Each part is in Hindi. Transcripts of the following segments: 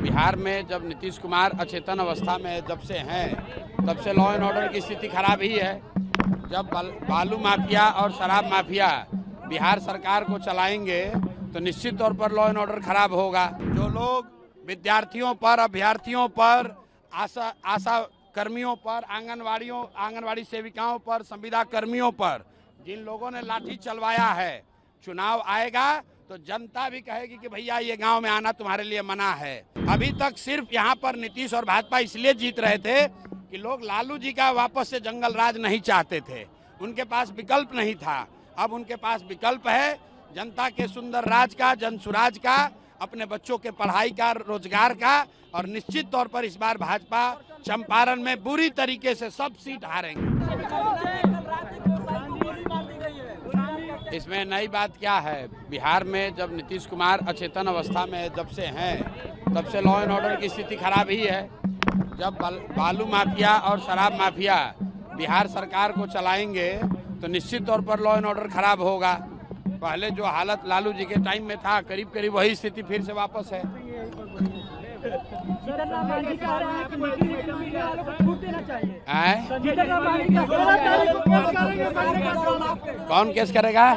बिहार में जब नीतीश कुमार अचेतन अवस्था में जब से हैं तब से लॉ एंड ऑर्डर की स्थिति खराब ही है। जब बालू माफिया और शराब माफिया बिहार सरकार को चलाएंगे तो निश्चित तौर पर लॉ एंड ऑर्डर खराब होगा। जो लोग विद्यार्थियों पर, अभ्यर्थियों पर, आशा कर्मियों पर, आंगनवाड़ी सेविकाओं पर, संविदा कर्मियों पर जिन लोगों ने लाठी चलवाया है, चुनाव आएगा तो जनता भी कहेगी कि भैया ये गांव में आना तुम्हारे लिए मना है। अभी तक सिर्फ यहाँ पर नीतीश और भाजपा इसलिए जीत रहे थे कि लोग लालू जी का वापस से जंगल राज नहीं चाहते थे, उनके पास विकल्प नहीं था। अब उनके पास विकल्प है जनता के सुंदर राज का, जन सुराज का, अपने बच्चों के पढ़ाई का, रोजगार का। और निश्चित तौर पर इस बार भाजपा चंपारण में बुरी तरीके से सब सीट हारेंगे। इसमें नई बात क्या है, बिहार में जब नीतीश कुमार अचेतन अवस्था में जब से हैं तब से लॉ एंड ऑर्डर की स्थिति खराब ही है। जब बालू माफिया और शराब माफिया बिहार सरकार को चलाएंगे तो निश्चित तौर पर लॉ एंड ऑर्डर खराब होगा। पहले जो हालत लालू जी के टाइम में था, करीब करीब वही स्थिति फिर से वापस है। कौन केस करेगा?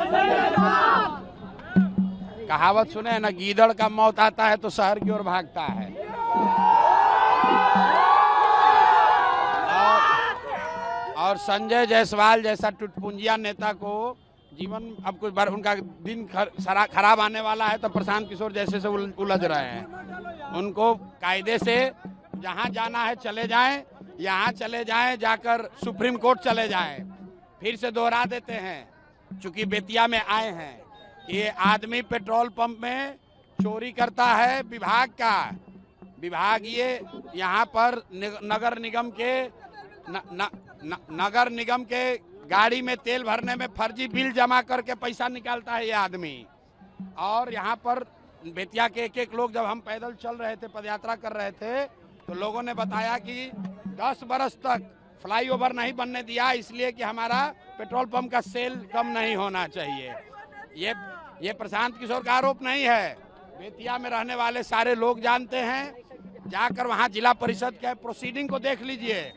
कहावत सुने है ना, गीदड़ का मौत आता है तो शहर की ओर भागता है। और संजय जायसवाल जैसा टुटपुंजिया नेता को जीवन अब कुछ बार उनका दिन खराब आने वाला है तो प्रशांत किशोर जैसे से उलझ रहे हैं। उनको कायदे से जहां जाना है चले जाएं, यहाँ चले जाएं, जाकर सुप्रीम कोर्ट चले जाएं। फिर से दोहरा देते हैं, चूंकि बेतिया में आए हैं, ये आदमी पेट्रोल पंप में चोरी करता है विभाग ये यहाँ पर नगर निगम के गाड़ी में तेल भरने में फर्जी बिल जमा करके पैसा निकालता है ये आदमी। और यहाँ पर बेतिया के एक लोग, जब हम पैदल चल रहे थे, पदयात्रा कर रहे थे, तो लोगों ने बताया कि 10 बरस तक फ्लाईओवर नहीं बनने दिया इसलिए कि हमारा पेट्रोल पंप का सेल कम नहीं होना चाहिए। ये प्रशांत किशोर का आरोप नहीं है, बेतिया में रहने वाले सारे लोग जानते हैं। जाकर वहाँ जिला परिषद के प्रोसीडिंग को देख लीजिए।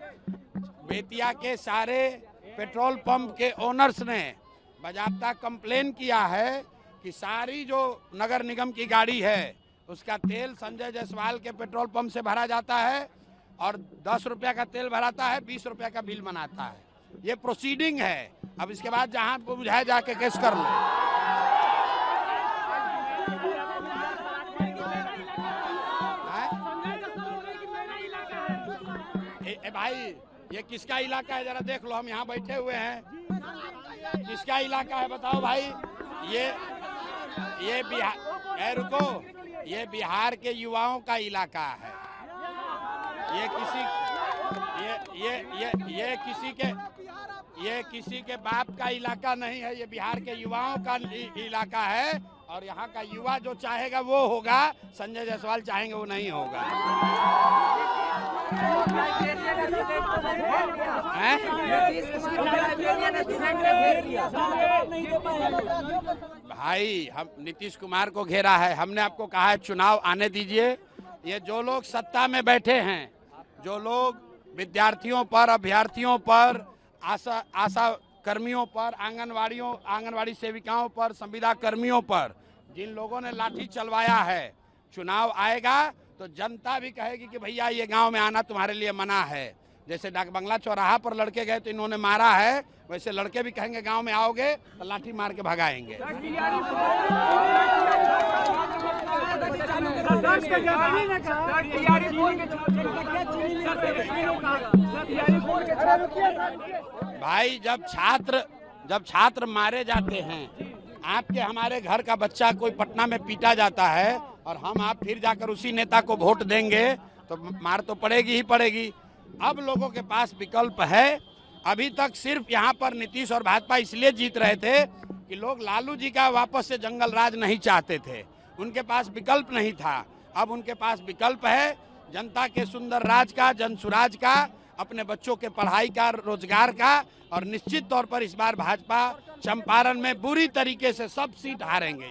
बेतिया के सारे पेट्रोल पंप के ओनर्स ने बाकायदा कंप्लेन किया है कि सारी जो नगर निगम की गाड़ी है उसका तेल संजय जायसवाल के पेट्रोल पंप से भरा जाता है और 10 रुपया का तेल भराता है, 20 रुपया का बिल बनाता है। ये प्रोसीडिंग है। अब इसके बाद जहां बुझाए जाके केस कर ले। भाई ये किसका इलाका है जरा देख लो, हम यहाँ बैठे हुए हैं। किसका इलाका है बताओ भाई? ये बिहार, रुको, ये बिहार के युवाओं का इलाका है। ये किसी के बाप का इलाका नहीं है, ये बिहार के युवाओं का इलाका है। और यहाँ का युवा जो चाहेगा वो होगा, संजय जायसवाल चाहेंगे वो नहीं होगा। भाई हम नीतीश कुमार को घेरा है, हमने आपको कहा है चुनाव आने दीजिए। ये जो लोग सत्ता में बैठे हैं, जो लोग विद्यार्थियों पर, अभ्यर्थियों पर, आशा कर्मियों पर, आंगनवाड़ी सेविकाओं पर, संविदा कर्मियों पर जिन लोगों ने लाठी चलवाया है, चुनाव आएगा तो जनता भी कहेगी कि भैया ये गांव में आना तुम्हारे लिए मना है। जैसे डाक बंगला चौराहा पर लड़के गए तो इन्होंने मारा है, वैसे लड़के भी कहेंगे गांव में आओगे तो लाठी मार के भगाएंगे। भाई जब छात्र मारे जाते हैं, आपके हमारे घर का बच्चा कोई पटना में पीटा जाता है और हम आप फिर जाकर उसी नेता को वोट देंगे तो मार तो पड़ेगी ही पड़ेगी। अब लोगों के पास विकल्प है। अभी तक सिर्फ यहाँ पर नीतीश और भाजपा इसलिए जीत रहे थे कि लोग लालू जी का वापस से जंगल राज नहीं चाहते थे, उनके पास विकल्प नहीं था। अब उनके पास विकल्प है जनता के सुंदर राज का, जन सुराज का, अपने बच्चों के पढ़ाई का, रोजगार का। और निश्चित तौर पर इस बार भाजपा चंपारण में बुरी तरीके से सब सीट हारेंगे।